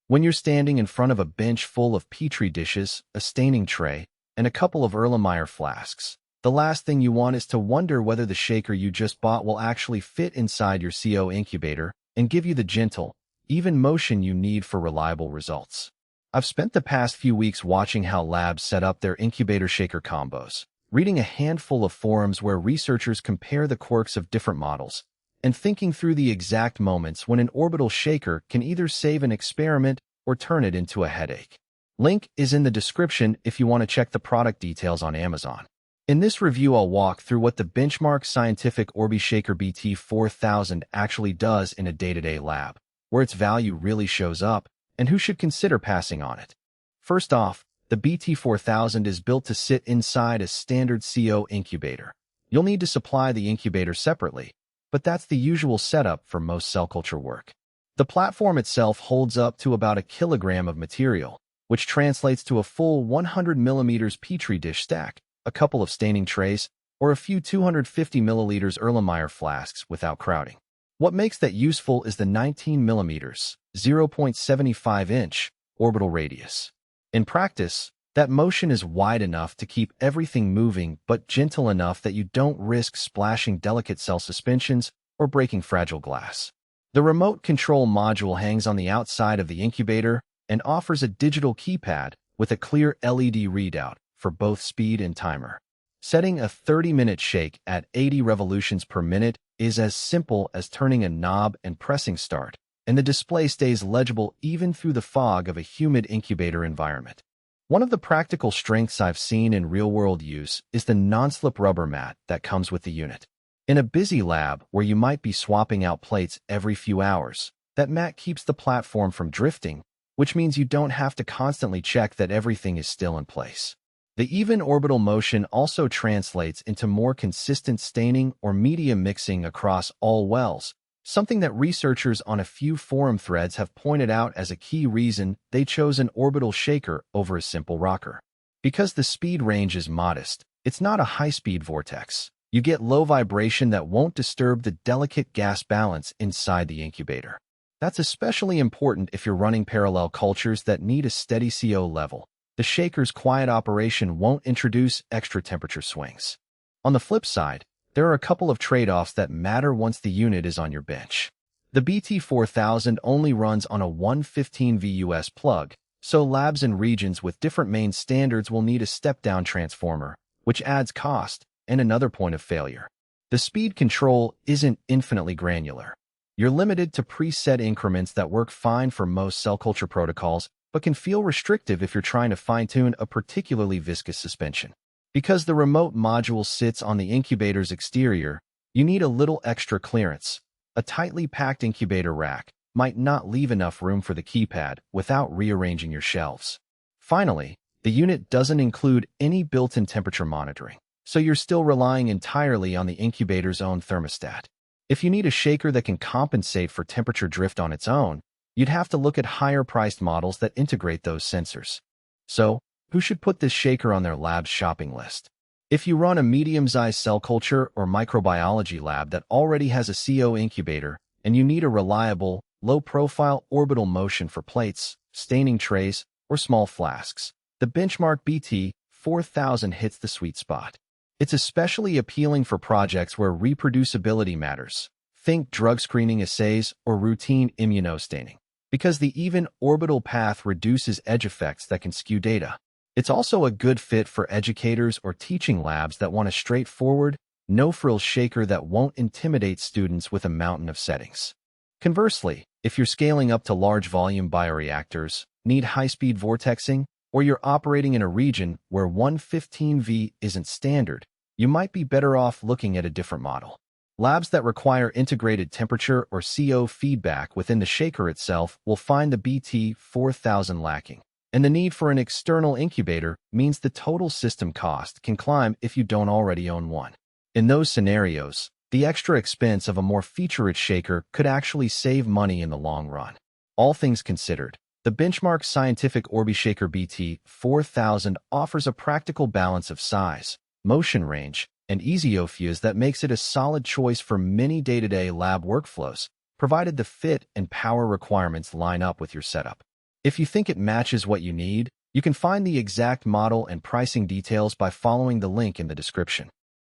When you're standing in front of a bench full of petri dishes, a staining tray, and a couple of Erlenmeyer flasks, the last thing you want is to wonder whether the shaker you just bought will actually fit inside your CO incubator and give you the gentle, even motion you need for reliable results. I've spent the past few weeks watching how labs set up their incubator shaker combos, reading a handful of forums where researchers compare the quirks of different models, and thinking through the exact moments when an orbital shaker can either save an experiment or turn it into a headache. Link is in the description if you want to check the product details on Amazon. In this review, I'll walk through what the benchmark scientific Orbi-Shaker BT4000 actually does in a day-to-day lab, where its value really shows up, and who should consider passing on it. First off, the BT4000 is built to sit inside a standard CO incubator. You'll need to supply the incubator separately, but that's the usual setup for most cell culture work. The platform itself holds up to about 1 kilogram of material, which translates to a full 100 millimeters petri dish stack, a couple of staining trays, or a few 250 milliliters Erlenmeyer flasks without crowding. What makes that useful is the 19 millimeters, 0.75-inch orbital radius. In practice, that motion is wide enough to keep everything moving but gentle enough that you don't risk splashing delicate cell suspensions or breaking fragile glass. The remote control module hangs on the outside of the incubator and offers a digital keypad with a clear LED readout for both speed and timer. Setting a 30-minute shake at 80 revolutions per minute is as simple as turning a knob and pressing start, and the display stays legible even through the fog of a humid incubator environment. One of the practical strengths I've seen in real-world use is the Nonslip rubber mat that comes with the unit. In a busy lab where you might be swapping out plates every few hours, that mat keeps the platform from drifting, which means you don't have to constantly check that everything is still in place. The even orbital motion also translates into more consistent staining or media mixing across all wells, something that researchers on a few forum threads have pointed out as a key reason they chose an orbital shaker over a simple rocker. Because the speed range is modest, it's not a high-speed vortex. You get low vibration that won't disturb the delicate gas balance inside the incubator. That's especially important if you're running parallel cultures that need a steady CO level. The shaker's quiet operation won't introduce extra temperature swings. On the flip side, there are a couple of trade-offs that matter once the unit is on your bench. The BT4000 only runs on a 115V US plug, so labs in regions with different main standards will need a step-down transformer, which adds cost and another point of failure. The speed control isn't infinitely granular. You're limited to preset increments that work fine for most cell culture protocols, but can feel restrictive if you're trying to fine-tune a particularly viscous suspension. Because the remote module sits on the incubator's exterior, you need a little extra clearance. A tightly packed incubator rack might not leave enough room for the keypad without rearranging your shelves. Finally, the unit doesn't include any built-in temperature monitoring, so you're still relying entirely on the incubator's own thermostat. If you need a shaker that can compensate for temperature drift on its own, you'd have to look at higher-priced models that integrate those sensors. So, who should put this shaker on their lab's shopping list? If you run a medium-sized cell culture or microbiology lab that already has a CO incubator and you need a reliable, low-profile orbital motion for plates, staining trays, or small flasks, the benchmark BT4000 hits the sweet spot. It's especially appealing for projects where reproducibility matters. Think drug screening assays or routine immunostaining, because the even orbital path reduces edge effects that can skew data. It's also a good fit for educators or teaching labs that want a straightforward, no-frills shaker that won't intimidate students with a mountain of settings. Conversely, if you're scaling up to large-volume bioreactors, need high-speed vortexing, or you're operating in a region where 115V isn't standard, you might be better off looking at a different model. Labs that require integrated temperature or CO feedback within the shaker itself will find the BT4000 lacking, and the need for an external incubator means the total system cost can climb if you don't already own one. In those scenarios, the extra expense of a more feature-rich shaker could actually save money in the long run. All things considered, the benchmark scientific Orbi-Shaker BT4000 offers a practical balance of size, motion range, and easy use that makes it a solid choice for many day-to-day lab workflows, provided the fit and power requirements line up with your setup. If you think it matches what you need, you can find the exact model and pricing details by following the link in the description.